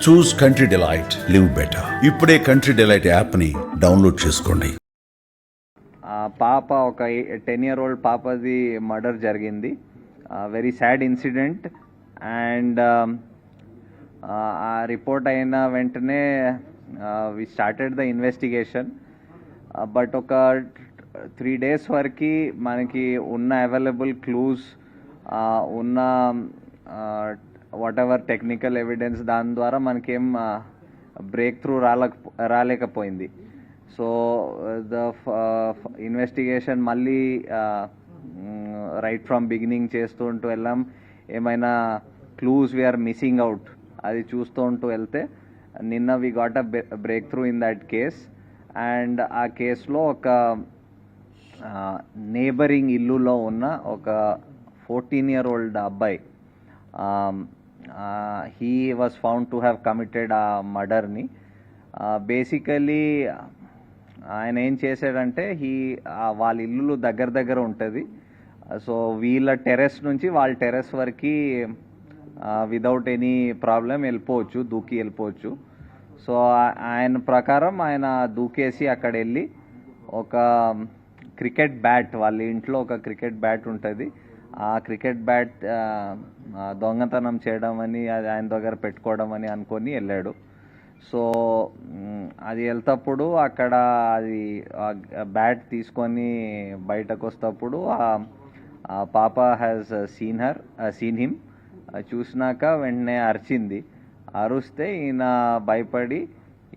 చూస్ Country Delight, live better. ఇప్పుడే Country Delight యాప్ని download చేసుకోండి. పాప ఒక 10-year-old పాపది మర్డర్ జరిగింది. Very sad incident. అండ్ ఆ రిపోర్ట్ అయిన వెంటనే we started the investigation. But ఒక 3 days వరకు మనకి ఉన్న అవైలబుల్ క్లూస్, ఉన్న వాట్ ఎవర్ టెక్నికల్ ఎవిడెన్స్, దాని ద్వారా మనకేం బ్రేక్ త్రూ రాలేకపోయింది. సో ద ఇన్వెస్టిగేషన్ మళ్ళీ రైట్ ఫ్రమ్ బిగినింగ్ చేస్తూ ఉంటూ వెళ్ళాం. ఏమైనా క్లూస్ వీఆర్ మిస్సింగ్ అవుట్ అది చూస్తూ ఉంటూ వెళ్తే నిన్న we got a breakthrough in that case. And ఆ కేసులో ఒక నేబరింగ్ ఇల్లులో ఉన్న ఒక 14-year-old అబ్బాయి, he was found to have committed a మర్డర్ని. బేసికలీ ఆయన ఏం చేశాడంటే వాళ్ళ ఇల్లు దగ్గర ఉంటుంది. సో వీళ్ళ టెర్రస్ నుంచి వాళ్ళ టెర్రస్ వరకు విదౌట్ ఎనీ ప్రాబ్లం వెళ్ళిపోవచ్చు, దూకి వెళ్ళిపోవచ్చు. సో ఆయన ప్రకారం ఆయన దూకేసి అక్కడ వెళ్ళి ఒక క్రికెట్ బ్యాట్, వాళ్ళ ఇంట్లో ఒక క్రికెట్ బ్యాట్ ఉంటుంది, ఆ క్రికెట్ బ్యాట్ దొంగతనం చేయడం అని ఆయన దగ్గర పెట్టుకోవడం అని అనుకొని వెళ్ళాడు. సో అది వెళ్తప్పుడు అక్కడ అది బ్యాట్ తీసుకొని బయటకు వస్తప్పుడు ఆ పాప హ్యాస్ సీన్ హిమ్. చూసినాక వెంటనే అరిచింది. అరుస్తే ఈయన భయపడి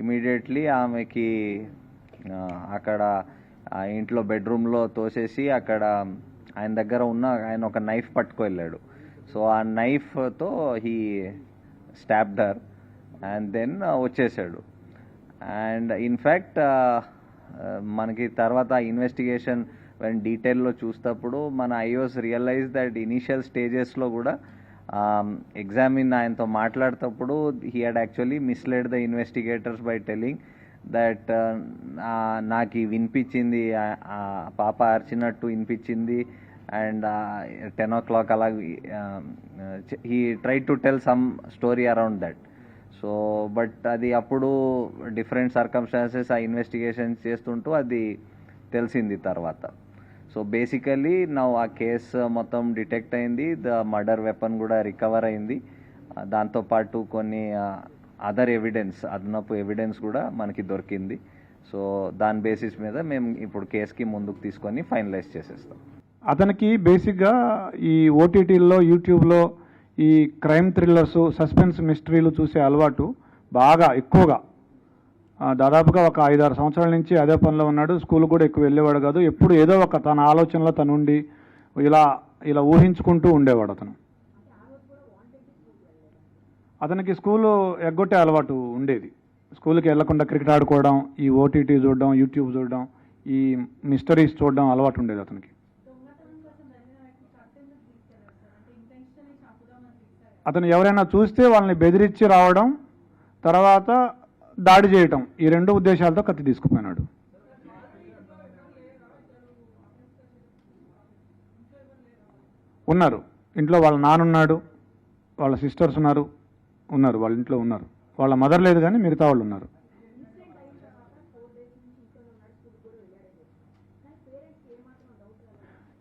ఇమీడియట్లీ ఆమెకి అక్కడ ఆ ఇంట్లో బెడ్రూమ్లో తోసేసి అక్కడ ఆయన దగ్గర ఉన్న ఆయన ఒక నైఫ్ పట్టుకు వెళ్ళాడు. సో ఆ నైఫ్తో he stabbed her and then వచ్చేసాడు. అండ్ ఇన్ఫ్యాక్ట్ మనకి తర్వాత ఇన్వెస్టిగేషన్ డీటెయిల్లో చూసేటప్పుడు మన ఐఓస్ రియలైజ్ దట్ ఇనీషియల్ స్టేజెస్లో కూడా ఆయనతో మాట్లాడేటప్పుడు he had actually misled the investigators by telling that నాకు వినిపించింది, పాప అరిచినట్టు వినిపించింది. అండ్ 10 o'clock అలా he try to tell some story around that. So but అది అప్పుడు డిఫరెంట్ సర్కమ్స్టాన్సెస్ ఆ ఇన్వెస్టిగేషన్ చేస్తుంటూ అది తెలిసింది తర్వాత. సో బేసికలీ ఆ కేసు మొత్తం డిటెక్ట్ అయింది, ద మర్డర్ వెపన్ కూడా రికవర్ అయింది. దాంతోపాటు కొన్ని అదర్ ఎవిడెన్స్, అదనపు ఎవిడెన్స్ కూడా మనకి దొరికింది. సో దాని బేసిస్ మీద మేము ఇప్పుడు కేసుకి ముందుకు తీసుకొని ఫైనలైజ్ చేసేస్తాం. అతనికి బేసిక్గా ఈ ఓటీటీల్లో, యూట్యూబ్లో ఈ క్రైమ్ థ్రిల్లర్స్, సస్పెన్స్ మిస్టరీలు చూసే అలవాటు బాగా ఎక్కువగా, దాదాపుగా ఒక 5-6 సంవత్సరాల నుంచి అదే పనిలో ఉన్నాడు. స్కూల్ కూడా ఎక్కువ వెళ్ళేవాడు కాదు. ఎప్పుడు ఏదో ఒక తన ఆలోచనలో తనుండి ఇలా ఊహించుకుంటూ ఉండేవాడు. అతనికి స్కూలు ఎగ్గొట్టే అలవాటు ఉండేది. స్కూల్కి వెళ్లకుండా క్రికెట్ ఆడుకోవడం, ఈ ఓటీటీ చూడడం, యూట్యూబ్ చూడడం, ఈ మిస్టరీస్ చూడడం అలవాటు ఉండేది అతనికి. అతను ఎవరైనా చూస్తే వాళ్ళని బెదిరించి రావడం, తర్వాత దాడి చేయటం, ఈ 2 ఉద్దేశాలతో కత్తి తీసుకుపోయినాడు. ఉన్నారు ఇంట్లో, వాళ్ళ నాన్నున్నాడు, వాళ్ళ సిస్టర్స్ ఉన్నారు, వాళ్ళ ఇంట్లో ఉన్నారు. వాళ్ళ మదర్ లేదు కానీ మిగతా వాళ్ళు ఉన్నారు.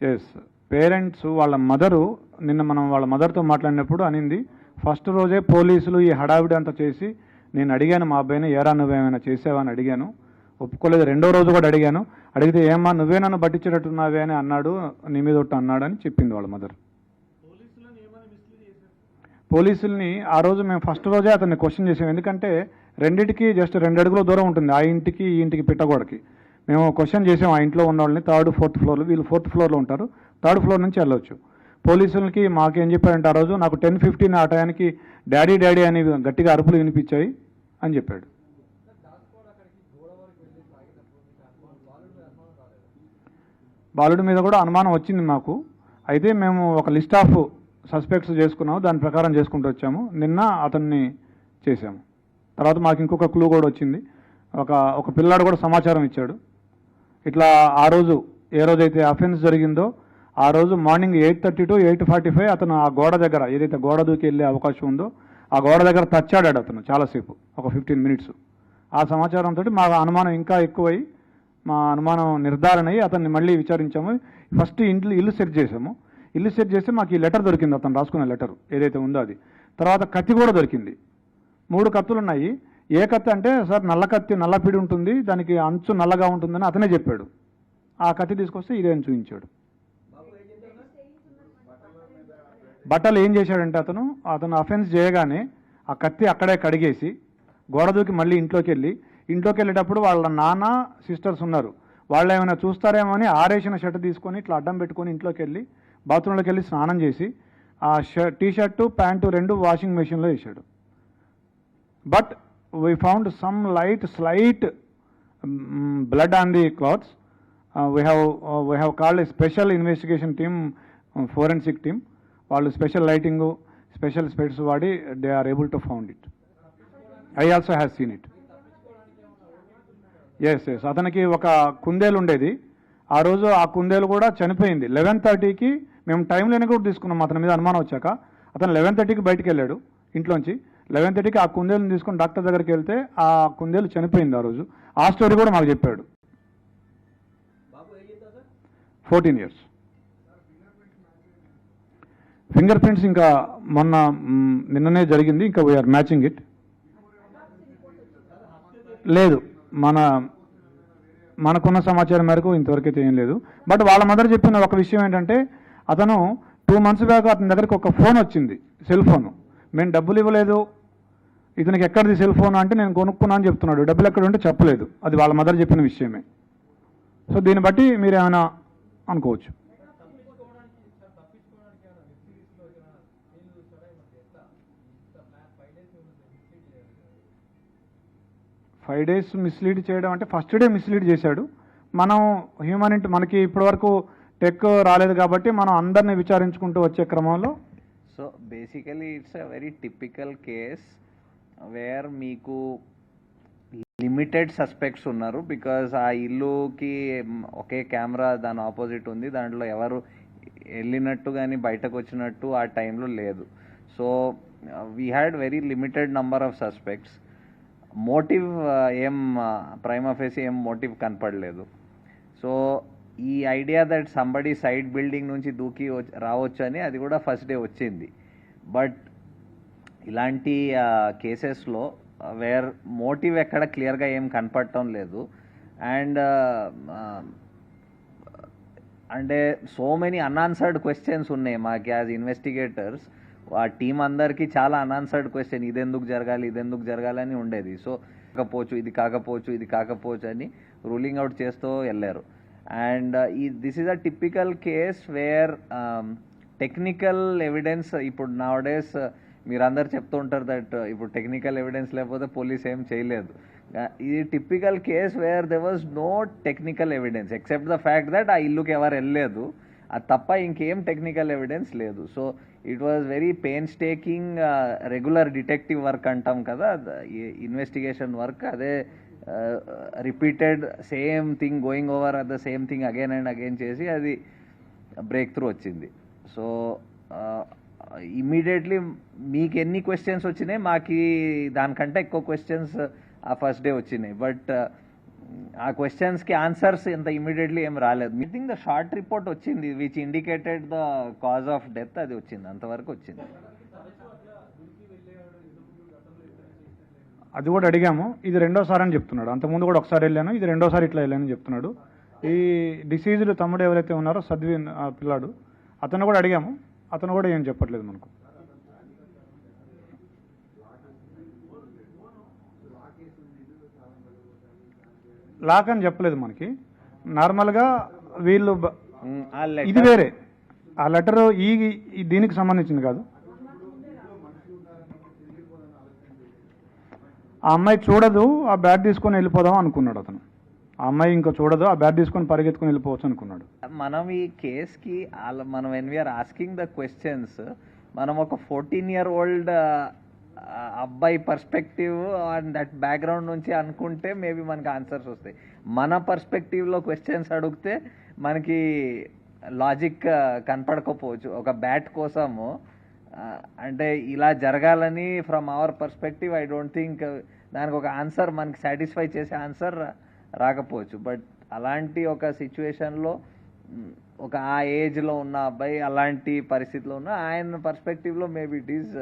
ఎస్, పేరెంట్స్ వాళ్ళ మదరు నిన్న మనం వాళ్ళ మదర్తో మాట్లాడినప్పుడు అనింది, ఫస్ట్ రోజే పోలీసులు ఈ హడావిడి అంతా చేసి నేను అడిగాను మా అబ్బాయిని, ఏరా నువ్వేమైనా చేసావా అని అడిగాను, ఒప్పుకోలేదు. 2వ రోజు కూడా అడిగితే ఏమ్మా నువ్వే నన్ను పట్టించేటట్టున్నావే అని అన్నాడు, నీ మీద ఒట్టు అన్నాడు అని చెప్పింది వాళ్ళ మదర్. పోలీసుల్ని ఆ రోజు మేము ఫస్ట్ రోజే అతన్ని క్వశ్చన్ చేసాం. ఎందుకంటే రెండింటికి జస్ట్ 2 అడుగుల దూరం ఉంటుంది, ఆ ఇంటికి ఈ ఇంటికి పిట్టగోడకి. మేము క్వశ్చన్ చేసాం ఆ ఇంట్లో ఉన్న వాళ్ళని. 3rd, 4th ఫ్లోర్లో, వీళ్ళు 4th ఫ్లోర్లో ఉంటారు, 3rd ఫ్లోర్ నుంచి వెళ్ళొచ్చు. పోలీసులకి మాకేం చెప్పారంటే ఆ రోజు నాకు 10:15 ఆ టయానికి డాడీ అని గట్టిగా అరుపులు వినిపించాయి అని చెప్పాడు. బాలుడి మీద కూడా అనుమానం వచ్చింది మాకు. అయితే మేము ఒక లిస్ట్ ఆఫ్ సస్పెక్ట్స్ చేసుకున్నాము, దాని ప్రకారం చేసుకుంటూ వచ్చాము. నిన్న అతన్ని చేసాము. తర్వాత మాకు ఇంకొక క్లూ కూడా వచ్చింది. ఒక పిల్లాడు కూడా సమాచారం ఇచ్చాడు. ఇట్లా ఆ రోజు ఏ రోజైతే అఫెన్స్ జరిగిందో ఆ రోజు మార్నింగ్ 8:30 to 8:45 అతను ఆ గోడ దగ్గర, ఏదైతే గోడ దూకి వెళ్ళే అవకాశం ఉందో ఆ గోడ దగ్గర తచ్చాడాడు అతను చాలాసేపు, ఒక 15 మినిట్స్. ఆ సమాచారంతో మా అనుమానం ఇంకా ఎక్కువై, మా అనుమానం నిర్ధారణ అయ్యి అతన్ని మళ్ళీ విచారించాము. ఫస్ట్ ఇల్లు సెర్చ్ చేసాము. ఇల్లు సెర్చ్ చేస్తే మాకు ఈ లెటర్ దొరికింది, అతను రాసుకున్న లెటర్ ఏదైతే ఉందో అది. తర్వాత కత్తి కూడా దొరికింది. 3 కత్తులు ఉన్నాయి. ఏ కత్తి అంటే, సార్ నల్ల కత్తి, నల్ల పిడి ఉంటుంది, దానికి అంచు నల్లగా ఉంటుందని అతనే చెప్పాడు. ఆ కత్తి తీసుకొస్తే ఇదే అని చూపించాడు. బట్టలు ఏం చేశాడంటే అతను అఫెన్స్ చేయగానే ఆ కత్తి అక్కడే కడిగేసి గోడ దూకి మళ్ళీ ఇంట్లోకి వెళ్ళేటప్పుడు వాళ్ళ నాన్న సిస్టర్స్ ఉన్నారు, వాళ్ళు ఏమైనా చూస్తారేమో అని ఆరేసిన షర్ట్ తీసుకొని ఇట్లా అడ్డం పెట్టుకొని ఇంట్లోకి వెళ్ళి బాత్రూంలోకి వెళ్ళి స్నానం చేసి ఆ టీ షర్టు ప్యాంటు 2 వాషింగ్ మెషిన్లో వేసాడు. But we found some slight blood on the clothes. We have called a special investigation team, forensic team. వాళ్ళు స్పెషల్ లైటింగ్, స్పెషల్ స్పెట్స్ వాడి they are able to found it. I also have seen it. Yes. అతనికి ఒక కుందేలు ఉండేది. ఆ రోజు ఆ కుందేలు కూడా చనిపోయింది. 11:30కి మేము టైం లేని కూడా తీసుకున్నాం అతని మీద అనుమానం వచ్చాక. అతను 11:30కి బయటికి వెళ్ళాడు ఇంట్లోంచి. 11:30కి ఆ కుందేలుని తీసుకొని డాక్టర్ దగ్గరికి వెళ్తే ఆ కుందేలు చనిపోయింది ఆ రోజు. ఆ స్టోరీ కూడా మాకు చెప్పాడు. 14 years. ఫింగర్ ప్రింట్స్ ఇంకా నిన్ననే జరిగింది. ఇంకా వీఆర్ మ్యాచింగ్ ఇట్. లేదు, మనకున్న సమాచారం మేరకు ఇంతవరకు అయితే ఏం లేదు. బట్ వాళ్ళ మదర్ చెప్పిన ఒక విషయం ఏంటంటే, అతను 2 months బ్యాక్ అతని దగ్గరికి ఒక ఫోన్ వచ్చింది, సెల్ ఫోను. మేము డబ్బులు ఇవ్వలేదు, ఇతనికి ఎక్కడిది సెల్ ఫోన్ అంటే నేను కొనుక్కున్నా అని చెప్తున్నాడు. డబ్బులు ఎక్కడ ఉంటే చెప్పలేదు. అది వాళ్ళ మదర్ చెప్పిన విషయమే. సో దీన్ని బట్టి మీరు ఏమైనా అనుకోవచ్చు. ఫైవ్ డేస్ మిస్లీడ్ చేయడం అంటే ఫస్ట్ డే మిస్లీడ్ చేశాడు. మనం హ్యూమనిటీ మనకి ఇప్పటివరకు టెక్ రాలేదు కాబట్టి మనం అందరినీ విచారించుకుంటూ వచ్చే క్రమంలో. So basically it's a very typical case wear మీకు లిమిటెడ్ సస్పెక్ట్స్ ఉన్నారు. బికాజ్ ఆ ఇల్లుకి ఒకే కెమెరా దాని ఆపోజిట్ ఉంది, దాంట్లో ఎవరు వెళ్ళినట్టు కానీ బయటకు వచ్చినట్టు ఆ టైంలో లేదు. So we had very limited number of suspects. Motive ఏం ప్రైమా ఫేసి ఏం మోటివ్ కనపడలేదు. సో ఈ idea that somebody side building నుంచి దూకి రావచ్చు అని అది కూడా ఫస్ట్ డే వచ్చింది. బట్ ఇలాంటి కేసెస్లో వేర్ మోటివ్ ఎక్కడ క్లియర్గా ఏం కనపడటం లేదు. అండ్ అంటే సో మెనీ అన్ఆన్సర్డ్ క్వశ్చన్స్ ఉన్నాయి మాకు యాజ్ ఇన్వెస్టిగేటర్స్. ఆ టీం అందరికీ చాలా అన్ఆన్సర్డ్ క్వశ్చన్, ఇదెందుకు జరగాలి అని ఉండేది. సో ఇది కాకపోవచ్చు అని రూలింగ్ అవుట్ చేస్తూ వెళ్ళారు. And this is a typical case wear technical evidence ఇప్పుడు నౌడేస్ మీరందరు చెప్తూ ఉంటారు దట్ ఇప్పుడు టెక్నికల్ ఎవిడెన్స్ లేకపోతే పోలీస్ ఏం చేయలేదు. ఇది typical case where there was no technical evidence except the fact that ఆ ఇల్లుకి ఎవరు వెళ్ళలేదు, అది తప్ప ఇంకేం టెక్నికల్ ఎవిడెన్స్ లేదు. So it was very painstaking regular detective work అంటాం కదా, ఇన్వెస్టిగేషన్ వర్క్. అదే repeated same thing going over at the same thing again and again చేసి అది బ్రేక్ త్రూ వచ్చింది. సో ఇమ్మీడియట్లీ మీకు ఎన్ని క్వశ్చన్స్ వచ్చినాయి, మాకు దానికంటే ఎక్కువ క్వశ్చన్స్ ఆ ఫస్ట్ డే వచ్చినాయి. బట్ ఆ క్వశ్చన్స్కి ఆన్సర్స్ ఇంత ఇమ్మీడియట్లీ ఏం రాలేదు. I think the short report వచ్చింది which indicated the cause of death, అది వచ్చింది, అంతవరకు వచ్చింది. అది కూడా అడిగాము. ఇది 2వ సారి అని చెప్తున్నాడు. అంతకుముందు కూడా ఒకసారి వెళ్ళాను, ఇది 2వ సారి ఇట్లా వెళ్ళానని చెప్తున్నాడు. ఈ డిసీజ్డ్ తమ్ముడు ఎవరైతే ఉన్నారో సద్విన్ ఆ పిల్లాడు, అతను కూడా అడిగాము. అతను కూడా ఏం చెప్పట్లేదు మనకు. లాక్ అని చెప్పలేదు మనకి. నార్మల్గా వీళ్ళు ఇది వేరే, ఆ లెటర్ దీనికి సంబంధించింది కాదు. ఆ అమ్మాయి చూడదు, ఆ బ్యాగ్ తీసుకొని వెళ్ళిపోదాం అనుకున్నాడు అతను. ఆ అమ్మాయి ఇంకా చూడదు, ఆ బ్యాగ్ తీసుకొని పరిగెత్తుకొని వెళ్ళిపోవచ్చు అనుకున్నాడు. మనం ఈ కేస్కి మనం when we are asking the questions, మనం ఒక 14-year-old అబ్బాయి పర్స్పెక్టివ్ అండ్ దట్ బ్యాక్గ్రౌండ్ నుంచి అనుకుంటే మేబీ మనకి ఆన్సర్స్ వస్తాయి. మన పర్స్పెక్టివ్లో క్వశ్చన్స్ అడిగితే మనకి లాజిక్ కనపడకపోవచ్చు. ఒక బ్యాట్ కోసము అంటే ఇలా జరగాలని from our perspective I don't think దానికి ఒక ఆన్సర్ మనకి సాటిస్ఫై చేసే ఆన్సర్ రాకపోవచ్చు. బట్ అలాంటి ఒక సిచ్యువేషన్లో ఒక ఆ ఏజ్లో ఉన్న అబ్బాయి అలాంటి పరిస్థితిలో ఉన్న ఆయన పర్స్పెక్టివ్లో మేబీ ఇట్ ఈస్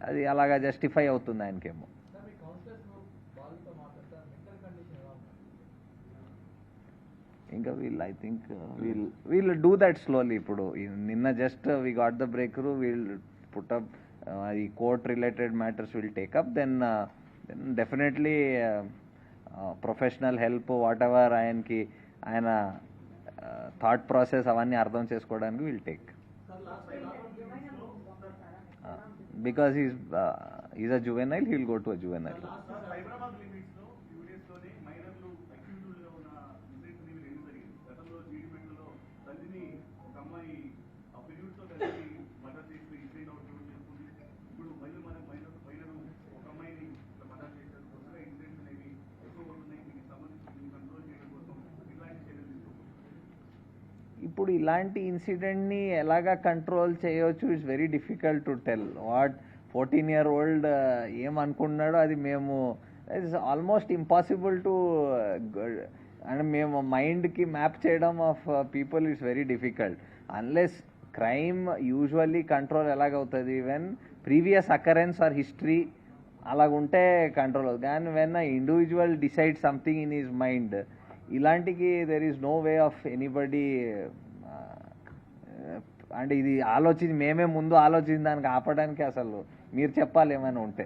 అది అలాగా జస్టిఫై అవుతుంది ఆయనకేమో. ఇంకా I think we'll do that slowly. ఇప్పుడు నిన్న just we got the breakthrough, we'll put up ఈ court related matters will take up, then definitely professional help whatever ఆయనకి ఆయన థాట్ ప్రాసెస్ అవన్నీ అర్థం చేసుకోవడానికి will take. Because is a juvenile, he will go to a juvenile. ఇప్పుడు ఇలాంటి ఇన్సిడెంట్ని ఎలాగా కంట్రోల్ చేయవచ్చు, it's very difficult to tell. What 14-year-old ఏమనుకున్నాడో అది మేము ఇట్స్ ఆల్మోస్ట్ ఇంపాసిబుల్ టు, అంటే మేము మైండ్కి మ్యాప్ చేయడం of people it's very difficult. Unless crime usually control ఎలాగవుతుంది when previous occurrence or history అలాగుంటే కంట్రోల్ అవుతుంది. కానీ when individual decide something in his mind, ఇలాంటికి there is no way of anybody, అంటే ఇది మేమే ముందు ఆలోచించి దానికి ఆపడానికి అసలు మీరు చెప్పాలి ఏమైనా ఉంటే.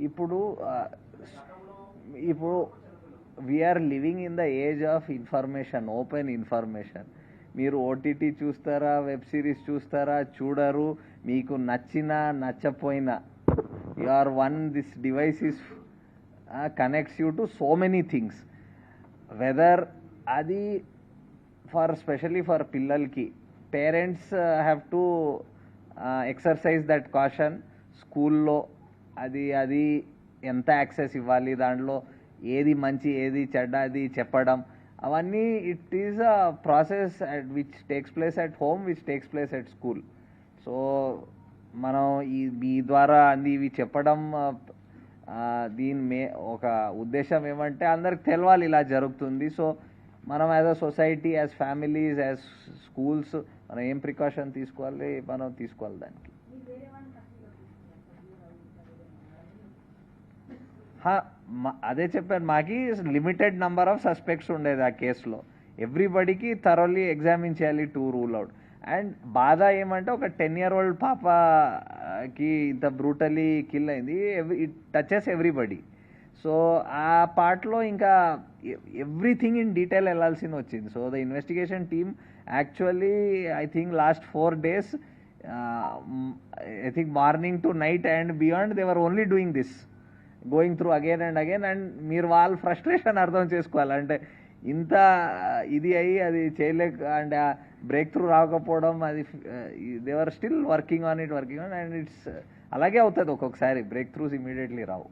ఇప్పుడు we are living in the age of information, open information. మీరు ఓటీటీ చూస్తారా, వెబ్ సిరీస్ చూస్తారా, చూడరు, మీకు నచ్చినా నచ్చపోయినా you are one, this device is connects you to so many things. Whether అది స్పెషలీ ఫర్ పిల్లలకి parents have to exercise that caution. స్కూల్లో అది ఎంత యాక్సెస్ ఇవ్వాలి, దాంట్లో ఏది మంచి ఏది చెడ్డ అది చెప్పడం, అవన్నీ it is a process which takes place at home, which takes place at school. So మనం ఈ ద్వారా ఇవి చెప్పడం దీని ఒక ఉద్దేశం ఏమంటే అందరికి తెలవాలి ఇలా జరుగుతుంది. సో మనం as a society, as families, as schools మనం ఏం ప్రికాషన్ తీసుకోవాలి మనం తీసుకోవాలి దానికి. అదే చెప్పాను, మాకి లిమిటెడ్ నంబర్ ఆఫ్ సస్పెక్ట్స్ ఉండేది ఆ కేసులో. ఎవ్రీబడికి థరోలీ ఎగ్జామిన్ చేయాలి టు రూల్ అవుట్. అండ్ బాధ ఏమంటే ఒక 10-year-old పాపకి ఇంత బ్రూటలీ కిల్ అయింది. It touches everybody. సో ఆ పార్ట్లో ఇంకా ఎవ్రీథింగ్ ఇన్ డీటెయిల్ వెళ్ళాల్సింది వచ్చింది. So the investigation team actually I think last 4 days, I think morning to night and beyond they were only doing this, going through again and again. And మీరు వాళ్ళ frustration అర్థం చేసుకోవాలి. అంటే ఇంత ఇది అయ్యి అది చేయలేక అంటే బ్రేక్ త్రూ రాకపోవడం, అది they are still working on and it's అలాగే అవుతుంది. ఒక్కొక్కసారి బ్రేక్ త్రూస్ ఇమీడియట్లీ రావు.